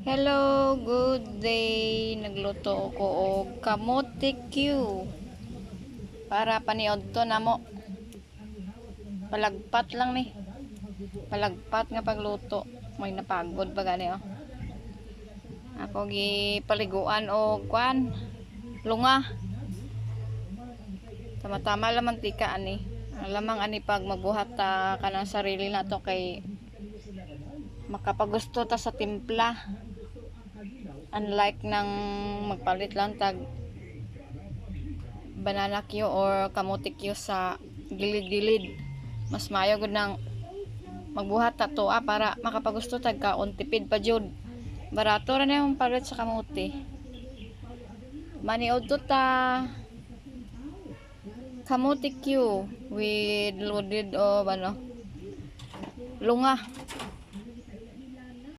Hello, good day. Nagluto ko og kamote Q. Para paniod to namo. Palagpat lang ni. Palagpat nga pagluto. May napagod ba gani oh. Ako gi paliguan og kwan. Lunga. Tama-tama lang mantika ani. Alamang ani pag magbuhat ta kanang sarili na to kay makapagusto ta sa timpla. Unlike nang magpalit lang tag banana Q or kamote Q sa gilid-gilid, mas maayo gud nang magbuhat ta to para makapagusto tag kaon tipid pa jud. Barato ra na yung palit sa kamote. Maniud to ta kamote Q with loaded o lunga.